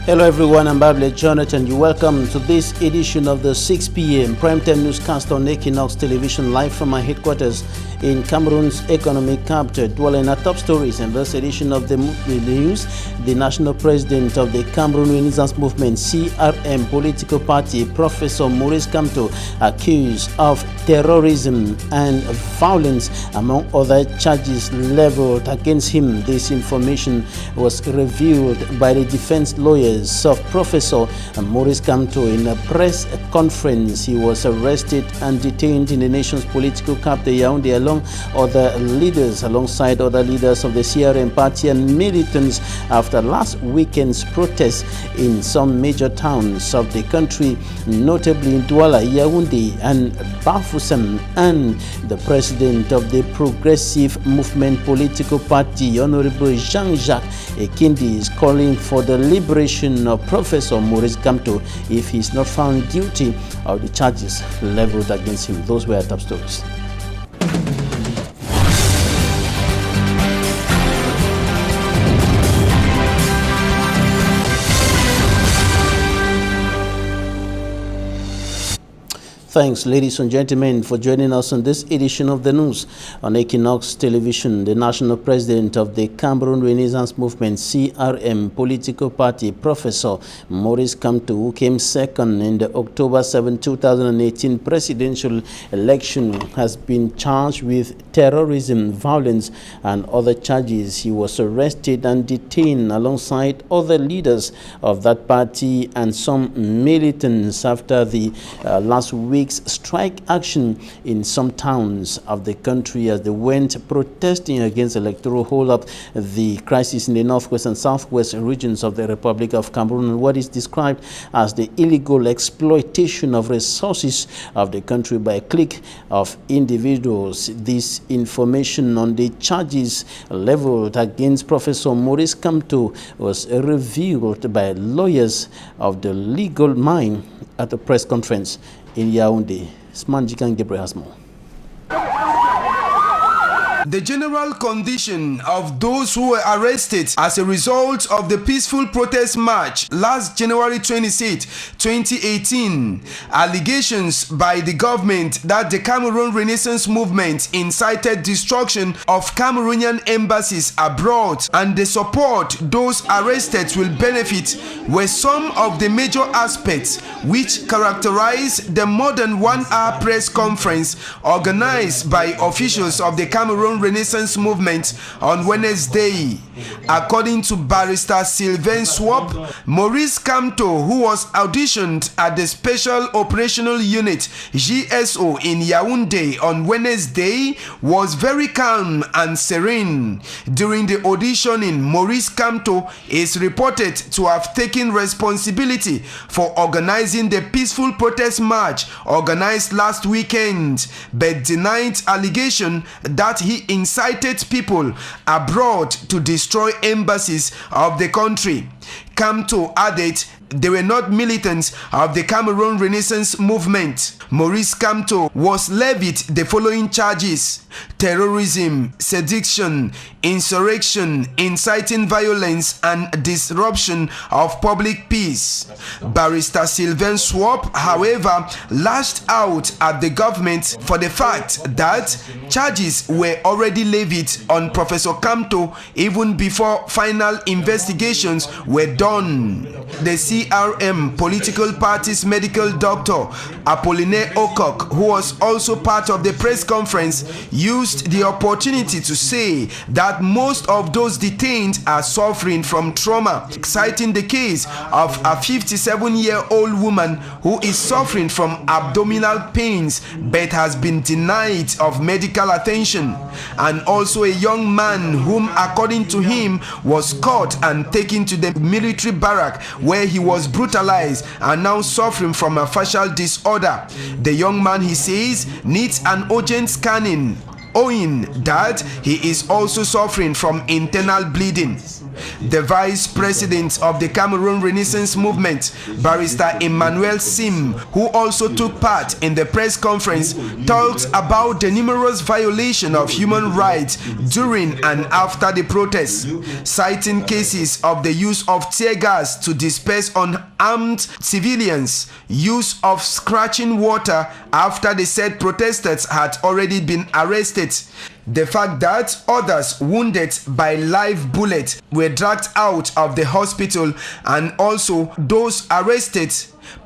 Hello everyone, I'm Bablet Jonathan. You welcome to this edition of the 6 p.m. primetime newscast on Equinoxe television, live from my headquarters in Cameroon's economic capital. Dwelling at top stories in this edition of the news, the national president of the Cameroon Renaissance Movement (CRM) political party, Professor Maurice Kamto, accused of terrorism and violence, among other charges leveled against him. This information was revealed by the defense lawyers of Professor Maurice Kamto in a press conference. He was arrested and detained in the nation's political capital, Yaoundé, alongside other leaders of the CRM party and militants after last weekend's protests in some major towns of the country, notably in Douala, Yaoundé, and Bafoussam. And the president of the Progressive Movement political party, Honorable Jean-Jacques Ekindi, is calling for the liberation of Professor Maurice Kamto if he is not found guilty of the charges leveled against him. Those were top stories. Thanks, ladies and gentlemen, for joining us on this edition of the news on Equinoxe television. The national president of the Cameroon Renaissance Movement (CRM) political party, Professor Maurice Kamto, who came second in the October 7, 2018 presidential election, has been charged with terrorism, violence, and other charges. He was arrested and detained alongside other leaders of that party and some militants after the last week's strike action in some towns of the country as they went protesting against electoral hold-up, the crisis in the northwest and southwest regions of the Republic of Cameroon, and what is described as the illegal exploitation of resources of the country by a clique of individuals. This information on the charges leveled against Professor Maurice Kamto was revealed by lawyers of the legal mind at a press conference in Yaoundé. Smanjikan Gebre has more. The general condition of those who were arrested as a result of the peaceful protest march last January 26, 2018, allegations by the government that the Cameroon Renaissance Movement incited destruction of Cameroonian embassies abroad and the support those arrested will benefit were some of the major aspects which characterize the more than 1-hour press conference organized by officials of the Cameroon Renaissance Movement on Wednesday. According to Barrister Sylvain Swap, Maurice Kamto, who was auditioned at the Special Operational Unit GSO in Yaoundé on Wednesday, was very calm and serene. During the auditioning, Maurice Kamto is reported to have taken responsibility for organizing the peaceful protest march organized last weekend, but denied allegation that he incited people abroad to destroy embassies of the country. Kamto added they were not militants of the Cameroon Renaissance Movement. Maurice Kamto was levied the following charges: terrorism, sedition, insurrection, inciting violence, and disruption of public peace. Barrister Sylvain Swap, however, lashed out at the government for the fact that charges were already levied on Professor Kamto even before final investigations were done. The CRM political party's medical doctor, Apollinaire Okok, who was also part of the press conference, used the opportunity to say that most of those detained are suffering from trauma, citing the case of a 57-year-old woman who is suffering from abdominal pains but has been denied of medical attention, and also a young man whom, according to him, was caught and taken to the military barrack where he was brutalized and now suffering from a facial disorder. The young man, he says, needs an urgent scanning owing that he is also suffering from internal bleeding. The vice president of the Cameroon Renaissance Movement, Barrister Emmanuel Sim, who also took part in the press conference, talked about the numerous violations of human rights during and after the protests, citing cases of the use of tear gas to disperse unarmed civilians, use of scorching water after the said protesters had already been arrested, the fact that others wounded by live bullets were dragged out of the hospital, and also those arrested,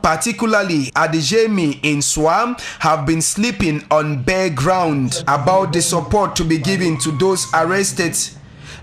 particularly at the Jemi in Swam, have been sleeping on bare ground. About the support to be given to those arrested,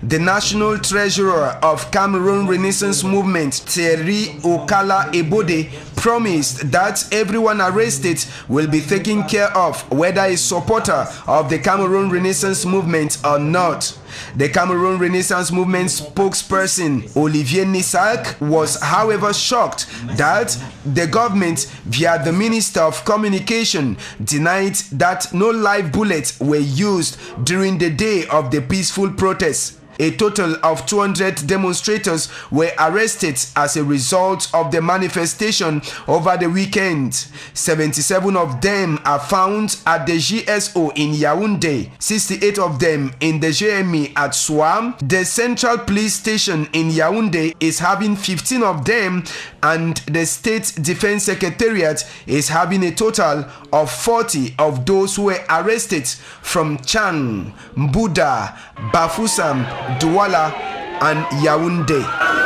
the National Treasurer of Cameroon Renaissance Movement, Thierry Okala Ebode, promised that everyone arrested will be taken care of, whether a supporter of the Cameroon Renaissance Movement or not. The Cameroon Renaissance Movement spokesperson Olivier Nissak was, however, shocked that the government, via the Minister of Communication, denied that no live bullets were used during the day of the peaceful protests. A total of 200 demonstrators were arrested as a result of the manifestation over the weekend. 77 of them are found at the GSO in Yaoundé, 68 of them in the GME at Swam. The Central Police Station in Yaoundé is having 15 of them, and the State Defense Secretariat is having a total of 40 of those who were arrested from Chang, Mbuda, Bafoussam, Douala and Yaoundé.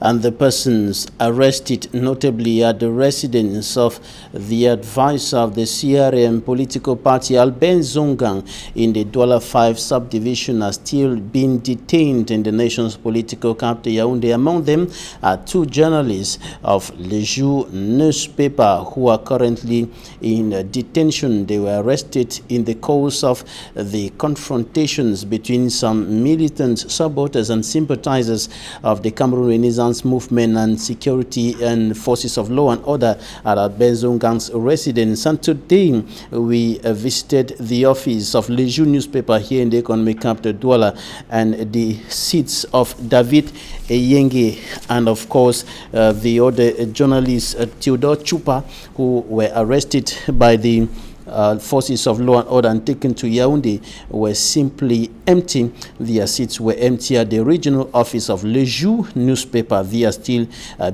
And the persons arrested notably at the residence of the advisor of the CRM political party, Albert Zongang, in the Douala'THE subdivision, are still being detained in the nation's political capital, Yaoundé. Among them are two journalists of Le Jour newspaper who are currently in detention. They were arrested in the course of the confrontations between some militant supporters and sympathizers of the Cameroon Renaissance Movement and security and forces of law and order at Albert Zongang's residence. And today we visited the office of Le Jour newspaper here in the economic capital Douala, and the seats of David Eyenge and of course the other journalist Theodore Chupa, who were arrested by the forces of law and order and taken to Yaoundé, were simply empty. Their seats were empty at the regional office of Le Jour newspaper. They are still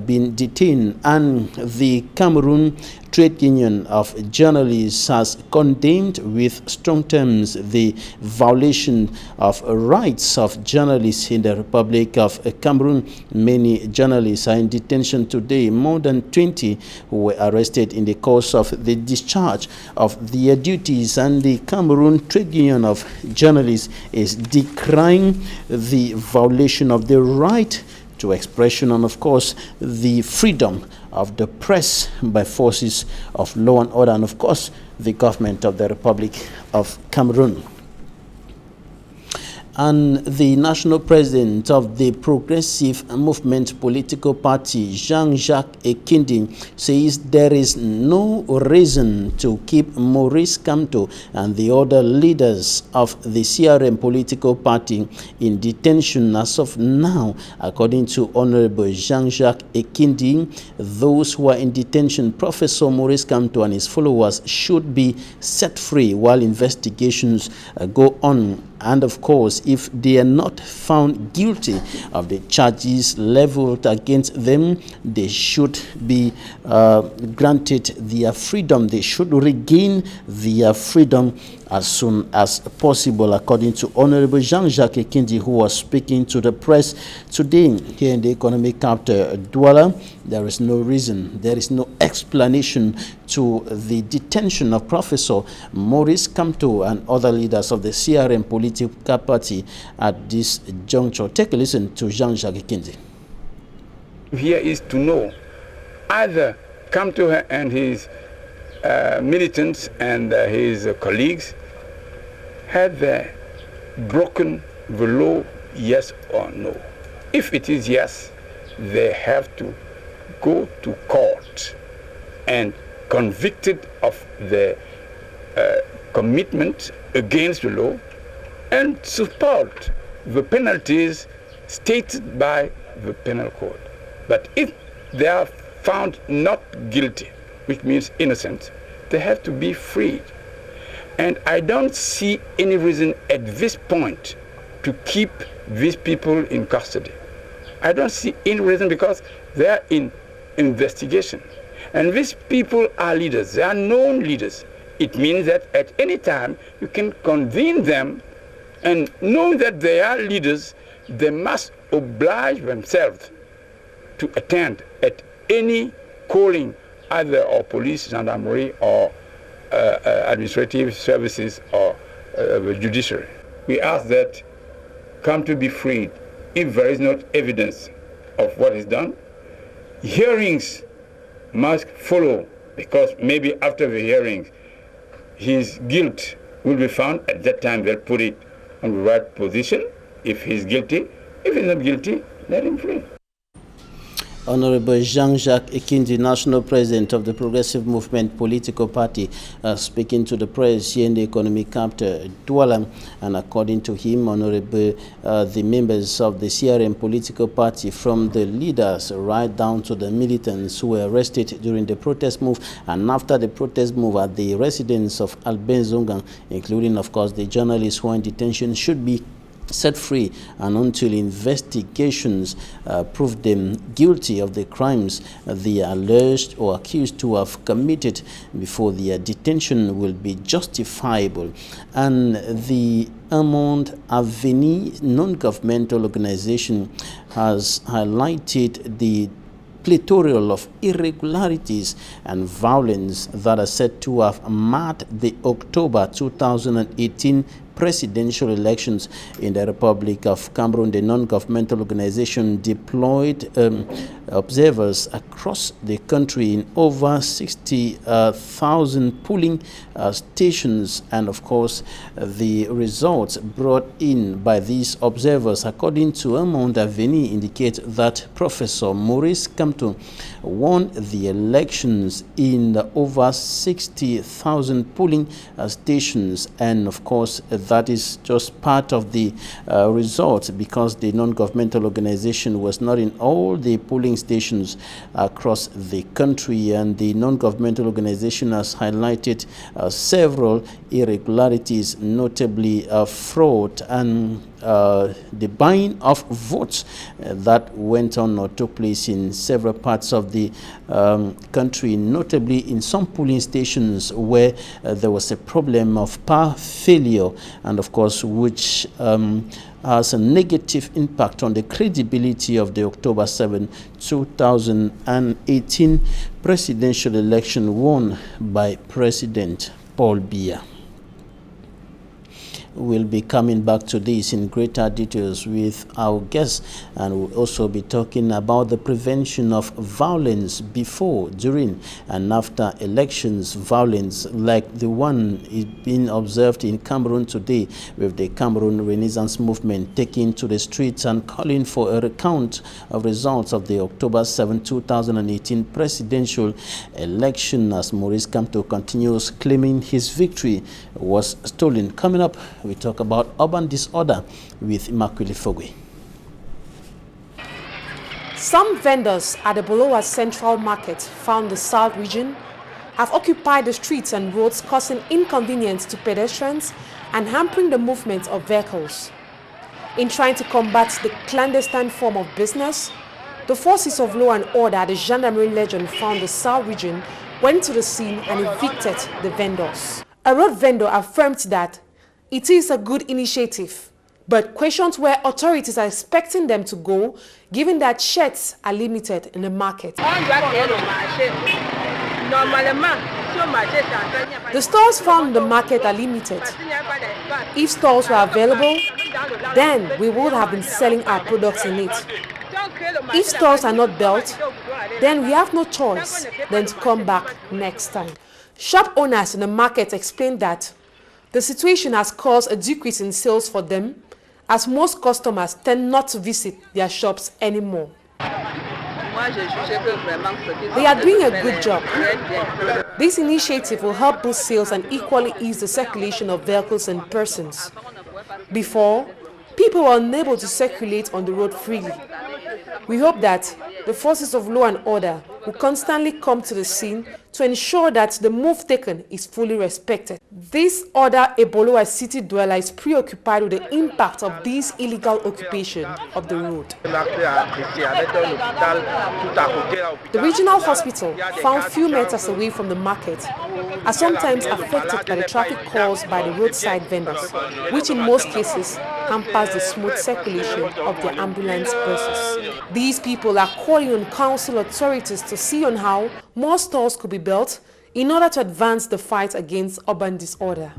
being detained, and the Cameroon Trade Union of Journalists has condemned with strong terms the violation of rights of journalists in the Republic of Cameroon. Many journalists are in detention today, more than 20 who were arrested in the course of the discharge of their duties, and the Cameroon Trade Union of Journalists is decrying the violation of the right to expression and of course the freedom of the press by forces of law and order, and of course the government of the Republic of Cameroon. And the national president of the Progressive Movement political party, Jean-Jacques Ekindi, says there is no reason to keep Maurice Kamto and the other leaders of the CRM political party in detention as of now. According to Honorable Jean-Jacques Ekindi, those who are in detention, Professor Maurice Kamto and his followers, should be set free while investigations go on. And of course, if they are not found guilty of the charges leveled against them, they should be granted their freedom. They should regain their freedom as soon as possible, according to Honorable Jean-Jacques Ekindi, who was speaking to the press today here in the economic capital Douala. There is no reason, there is no explanation to the detention of Professor Maurice Kamto and other leaders of the CRM political party at this juncture. Take a listen to Jean-Jacques Ekindi. Here is to know either Kamto and his militants and his colleagues have broken the law, yes or no. If it is yes, they have to go to court and convicted of the commitment against the law and support the penalties stated by the penal code. But if they are found not guilty, which means innocent, they have to be freed. And I don't see any reason at this point to keep these people in custody. I don't see any reason because they are in investigation. And these people are leaders, they are known leaders. It means that at any time you can convene them, and knowing that they are leaders, they must oblige themselves to attend at any calling, either of police, gendarmerie, or administrative services, or the judiciary. We ask that come to be freed if there is not evidence of what is done. Hearings must follow, because maybe after the hearings his guilt will be found. At that time they'll put it on the right position if he's guilty. If he's not guilty, let him free. Honorable Jean-Jacques Ekindi, National President of the Progressive Movement Political Party, speaking to the press here in the economic capital, Douala. And according to him, Honorable, the members of the CRM political party, from the leaders right down to the militants who were arrested during the protest move and after the protest move at the residence of Albert Zongan, including, of course, the journalists who are in detention, should be set free, and until investigations prove them guilty of the crimes they are alleged or accused to have committed, before their detention will be justifiable. And the Douala'THE non-governmental organization has highlighted the plethora of irregularities and violence that are said to have marked the October 2018 presidential elections in the Republic of Cameroon. The non-governmental organization deployed observers across the country in over 60,000 polling stations, and of course the results brought in by these observers, according to Douala'THE, indicate that Professor Maurice Kamto won the elections in over 60,000 polling stations, and of course that is just part of the results, because the non-governmental organization was not in all the polling stations across the country. And the non-governmental organization has highlighted several irregularities, notably fraud and the buying of votes that went on or took place in several parts of the country, notably in some polling stations where there was a problem of power failure, and of course which has a negative impact on the credibility of the October 7, 2018 presidential election won by President Paul Biya. We'll be coming back to this in greater details with our guests, and we'll also be talking about the prevention of violence before, during, and after elections. Violence like the one is being observed in Cameroon today, with the Cameroon Renaissance movement taking to the streets and calling for a recount of results of the October 7, 2018 presidential election, as Maurice Kamto continues claiming his victory was stolen. Coming up, we talk about urban disorder with Immaculée Fogwe. Some vendors at the Douala'THE Central Market, found in the South region, have occupied the streets and roads, causing inconvenience to pedestrians and hampering the movement of vehicles. In trying to combat the clandestine form of business, the forces of law and order at the Gendarmerie Legion found in the South region went to the scene and evicted the vendors. A road vendor affirmed that it is a good initiative, but questions where authorities are expecting them to go, given that sheds are limited in the market. The stores found in the market are limited. If stores were available, then we would have been selling our products in it. If stores are not built, then we have no choice than to come back next time. Shop owners in the market explained that the situation has caused a decrease in sales for them, as most customers tend not to visit their shops anymore. They are doing a good job. This initiative will help boost sales and equally ease the circulation of vehicles and persons. Before, people were unable to circulate on the road freely. We hope that the forces of law and order will constantly come to the scene to ensure that the move taken is fully respected. This other Douala'THE city dweller is preoccupied with the impact of this illegal occupation of the road. The regional hospital, found few meters away from the market, are sometimes affected by the traffic caused by the roadside vendors, which in most cases hampers the smooth circulation of their ambulance buses. These people are calling on council authorities to see on how more stores could be built in order to advance the fight against urban disorder.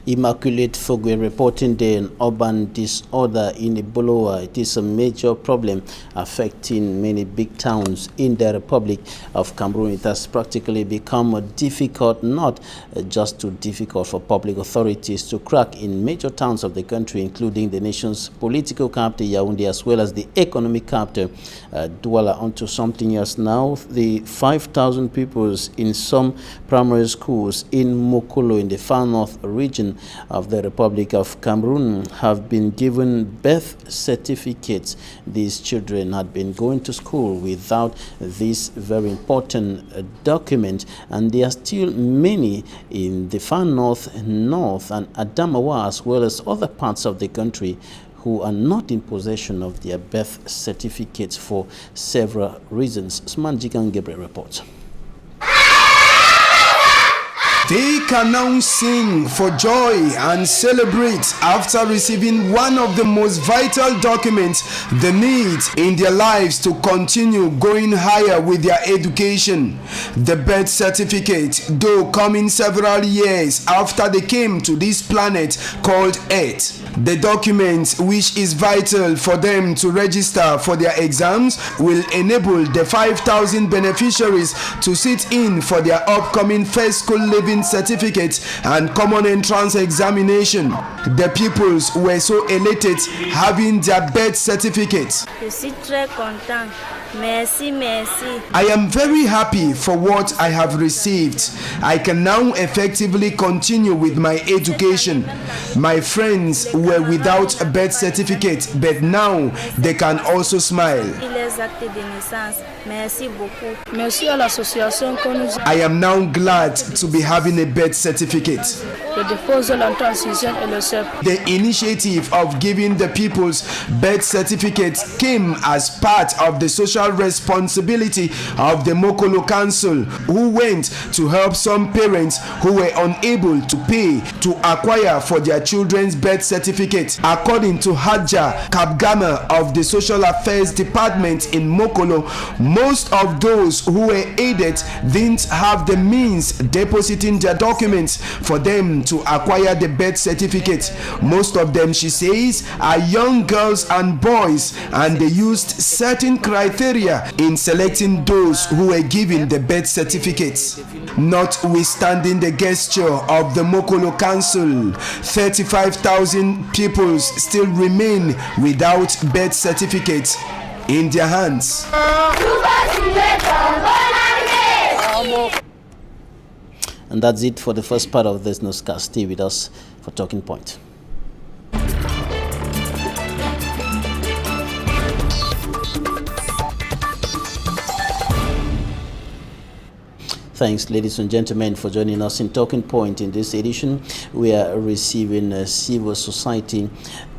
Immaculate Fogwe reporting there on urban disorder in Douala'THE. It is a major problem affecting many big towns in the Republic of Cameroon. It has practically become difficult, not just too difficult for public authorities to crack in major towns of the country, including the nation's political capital, Yaoundé, as well as the economic capital, Douala. Onto something else now. The 5,000 pupils in some primary schools in Mokolo in the far north region of the Republic of Cameroon have been given birth certificates. These children had been going to school without this very important document, and there are still many in the far north and Adamawa, as well as other parts of the country, who are not in possession of their birth certificates for several reasons. Usman Jikan Gabriel reports. They can now sing for joy and celebrate after receiving one of the most vital documents they need in their lives to continue going higher with their education. The birth certificate, though coming several years after they came to this planet called Earth. The document, which is vital for them to register for their exams, will enable the 5,000 beneficiaries to sit in for their upcoming first school living certificate and common entrance examination. The pupils were so elated having their birth certificates. Merci, merci. I am very happy for what I have received. I can now effectively continue with my education. My friends were without a birth certificate, but now they can also smile. Merci beaucoup. Merci à l'association que nous I am now glad to be having a birth certificate. The initiative of giving the people's birth certificates came as part of the social responsibility of the Mokolo Council, who went to help some parents who were unable to pay to acquire for their children's birth certificate. According to Hadja Kabgama of the Social Affairs Department in Mokolo, most of those who were aided didn't have the means depositing their documents for them to acquire the birth certificate. Most of them, she says, are young girls and boys, and they used certain criteria in selecting those who were given the birth certificates. Notwithstanding the gesture of the Mokolo Council, 35,000 people still remain without birth certificates in their hands. And that's it for the first part of this newscast. Stay with us for Talking Point. Thanks, ladies and gentlemen, for joining us in Talking Point. In this edition, we are receiving a civil society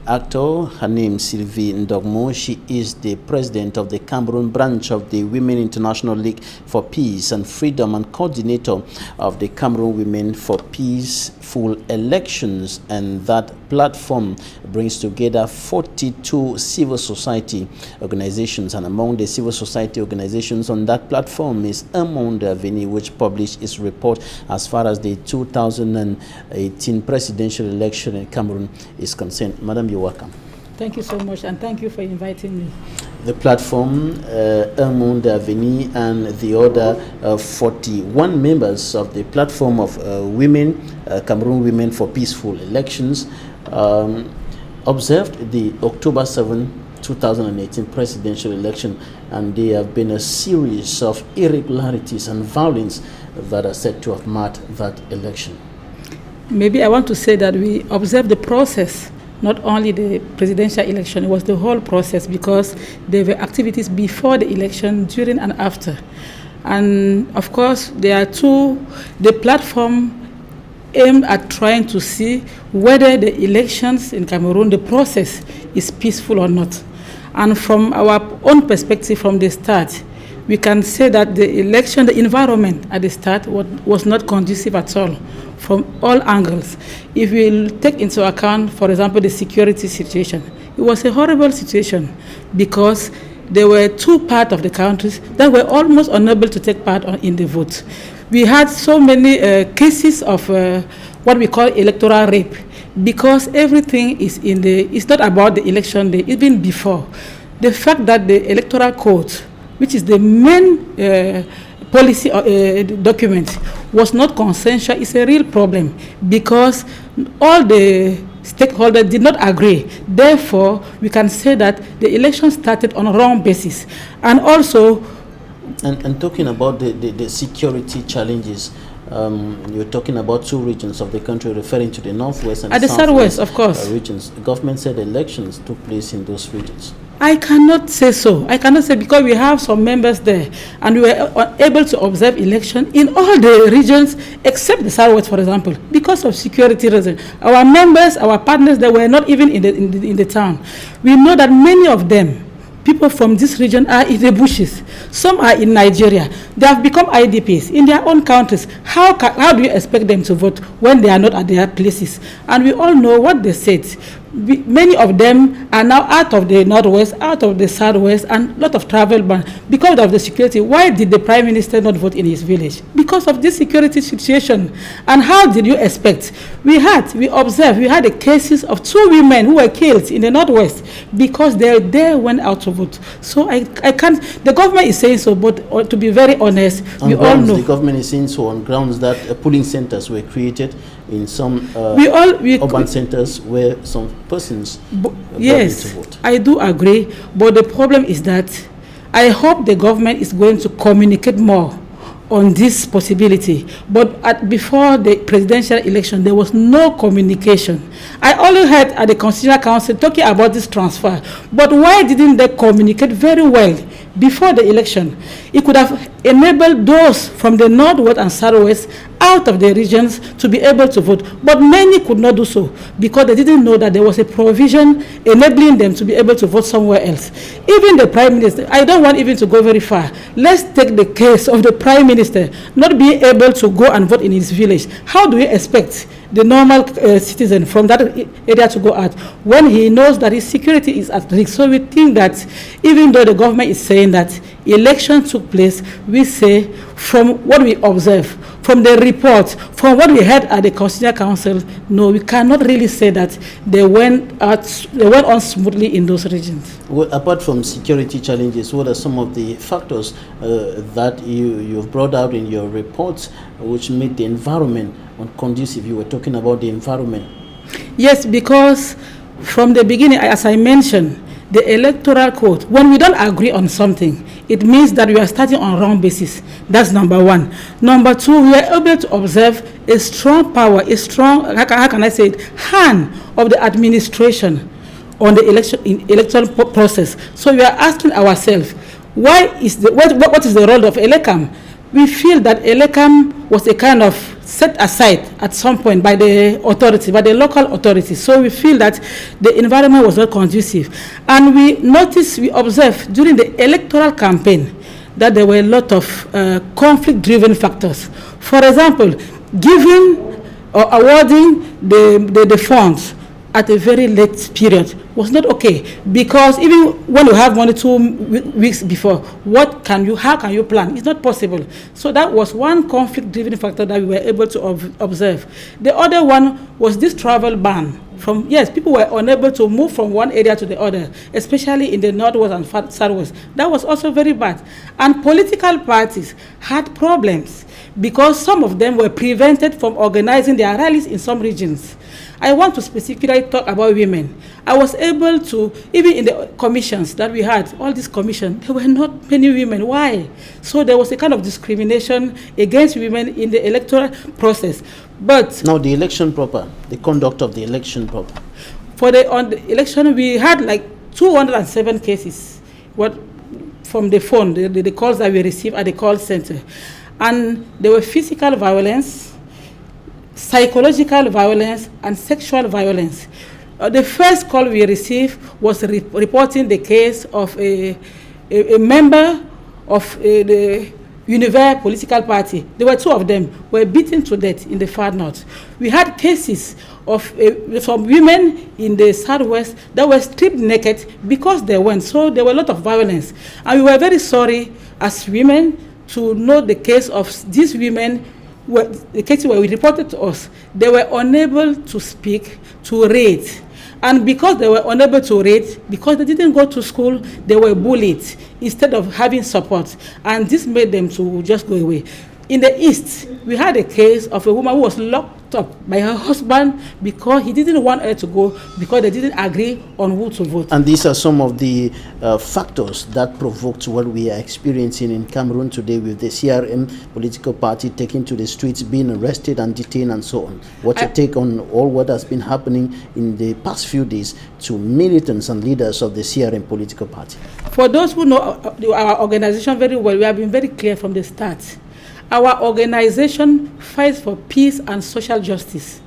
actor. Her name Sylvie Ndogmo. She is the president of the Cameroon branch of the Women International League for Peace and Freedom and coordinator of the Cameroon Women for Peaceful Elections. And that platform brings together 42 civil society organizations. And among the civil society organizations on that platform is Douala'THE, which published its report as far as the 2018 presidential election in Cameroon is concerned. Madam, you're welcome. Thank you so much, and thank you for inviting me. The platform, Douala'THE, and the other 41 members of the platform of Cameroon Women for Peaceful Elections, observed the October 7 2018 presidential election, and there have been a series of irregularities and violence that are said to have marred that election. Maybe I want to say that we observed the process, not only the presidential election, it was the whole process, because there were activities before the election, during and after. And of course, there are the platform aimed at trying to see whether the elections in Cameroon, the process is peaceful or not. And from our own perspective from the start, we can say that the election, the environment at the start was not conducive at all, from all angles. If we take into account, for example, the security situation, it was a horrible situation, because there were two parts of the countries that were almost unable to take part in the vote. We had so many cases of what we call electoral rape, because everything is it's not about the election day, even before. The fact that the electoral code, which is the main policy document, was not consensual, is a real problem, because all the stakeholders did not agree. Therefore, we can say that the election started on a wrong basis. And also, and talking about the security challenges, you're talking about two regions of the country, referring to the northwest and the southwest, of course, regions. The government said elections took place in those regions. I cannot say so. I cannot say, because we have some members there, and we were able to observe election in all the regions except the southwest, for example, because of security reasons. Our members, our partners, they were not even in the town. We know that many of them, people from this region, are in the bushes. Some are in Nigeria. They have become IDPs in their own countries. How do you expect them to vote when they are not at their places? And we all know what they said. Many of them are now out of the northwest, out of the southwest, and a lot of travel ban because of the security. Why did the Prime Minister not vote in his village? Because of this security situation. And how did you expect? We observed, we had the cases of 2 women who were killed in the northwest because they went out to vote. So I can't, the government is saying so, but to be very honest, we all know. The government is saying so on grounds that polling centers were created in some urban centers where some persons yes, to vote. I do agree, but the problem is that I hope the government is going to communicate more on this possibility. But before the presidential election, there was no communication. I only heard at the Constitutional Council talking about this transfer, but why didn't they communicate very well before the election? It could have enabled those from the northwest and southwest out of the regions to be able to vote, but many could not do so because they didn't know that there was a provision enabling them to be able to vote somewhere else. Even the Prime Minister, I don't want even to go very far. Let's take the case of the Prime Minister not being able to go and vote in his village. How do we expect the normal citizen from that area to go out when he knows that his security is at risk? So we think that even though the government is saying that election took place, we say from what we observe, from the report, from what we heard at the Constitutional Council, no, we cannot really say that they went on smoothly in those regions. Well, apart from security challenges, what are some of the factors that you've brought out in your reports which made the environment unconducive? You were talking about the environment. Yes, because from the beginning, as I mentioned, the electoral code, when we don't agree on something, it means that we are starting on wrong basis. That's number one. Number two, we are able to observe a strong power, a strong, how can I say it, hand of the administration on the electoral process. So we are asking ourselves, what is the role of ELECAM? We feel that ELECAM was a kind of set aside at some point by the authority, by the local authorities. So we feel that the environment was not conducive. And we observed during the electoral campaign that there were a lot of conflict-driven factors. For example, giving or awarding the funds at a very late period was not okay, because even when you have money 2 weeks before, how can you plan? It's not possible. So that was one conflict-driven factor that we were able to observe. The other one was this travel ban People were unable to move from one area to the other, especially in the northwest and southwest. That was also very bad. And political parties had problems because some of them were prevented from organizing their rallies in some regions. I want to specifically talk about women. I was able to, even in the commissions that we had, all these commissions, there were not many women. Why? So there was a kind of discrimination against women in the electoral process. But now the election proper, the conduct of the election proper. On the election, we had like 207 cases from the phone, the calls that we received at the call center. And there were physical violence, psychological violence, and sexual violence. The first call we received was reporting the case of a member of the Univer political party. There were two of them were beaten to death in the far north. We had cases of some women in the southwest that were stripped naked because they went. So there were a lot of violence. And we were very sorry as women to know the case of these women. The cases were reported to us. They were unable to speak, to read. And because they were unable to read, because they didn't go to school, they were bullied instead of having support. And this made them to just go away. In the East, we had a case of a woman who was locked up by her husband because he didn't want her to go because they didn't agree on who to vote. And these are some of the factors that provoked what we are experiencing in Cameroon today with the CRM political party taking to the streets, being arrested and detained and so on. What's your take on all what has been happening in the past few days to militants and leaders of the CRM political party? For those who know our organization very well, we have been very clear from the start. Our organization fights for peace and social justice.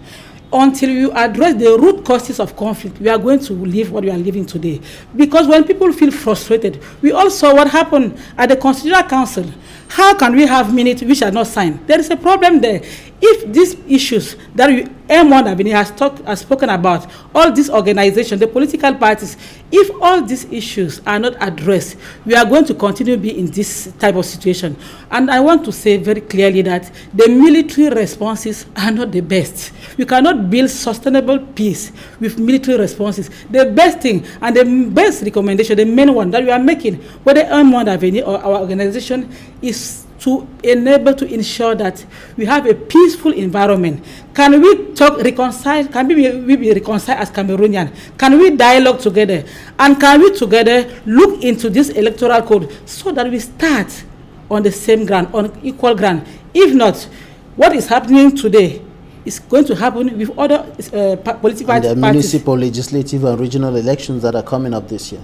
Until you address the root causes of conflict, we are going to live what we are living today. Because when people feel frustrated, we all saw what happened at the Constitutional Council. How can we have minutes which are not signed? There is a problem there. If these issues that M1 has spoken about, all these organizations, the political parties, if all these issues are not addressed, we are going to continue to be in this type of situation. And I want to say very clearly that the military responses are not the best. You cannot build sustainable peace with military responses. The best thing and the best recommendation, the main one that we are making, whether M1 or our organization, is to enable to ensure that we have a peaceful environment. Can we reconcile? Can we be reconciled as Cameroonian? Can we dialogue together? And can we together look into this electoral code so that we start on the same ground, on equal ground? If not, what is happening today is going to happen with other political parties. The municipal, legislative, and regional elections that are coming up this year.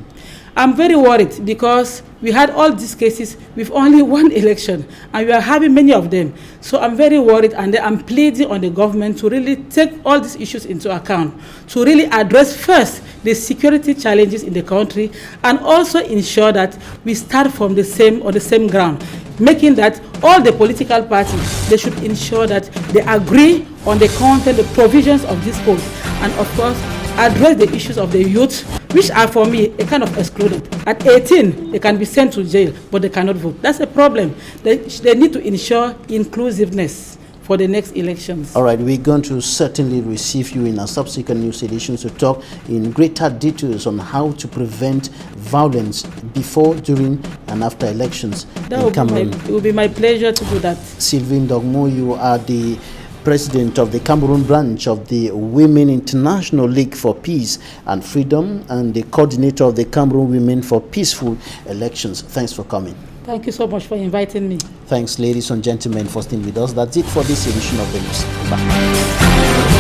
I'm very worried because we had all these cases with only one election and we are having many of them. So I'm very worried, and I'm pleading on the government to really take all these issues into account, to really address first the security challenges in the country and also ensure that we start from the same ground, making that all the political parties, they should ensure that they agree on the content, the provisions of this code, and of course address the issues of the youth, which are for me a kind of excluded. At 18, they can be sent to jail, but they cannot vote. That's a problem. They need to ensure inclusiveness for the next elections. All right, we're going to certainly receive you in our subsequent news editions to talk in greater details on how to prevent violence before, during, and after elections in Cameroon. It will be my pleasure to do that. Sylvain Dogmo, you are the President of the Cameroon branch of the Women International League for Peace and Freedom and the coordinator of the Cameroon Women for Peaceful Elections. Thanks for coming. Thank you so much for inviting me. Thanks, ladies and gentlemen, for staying with us. That's it for this edition of the news. Bye.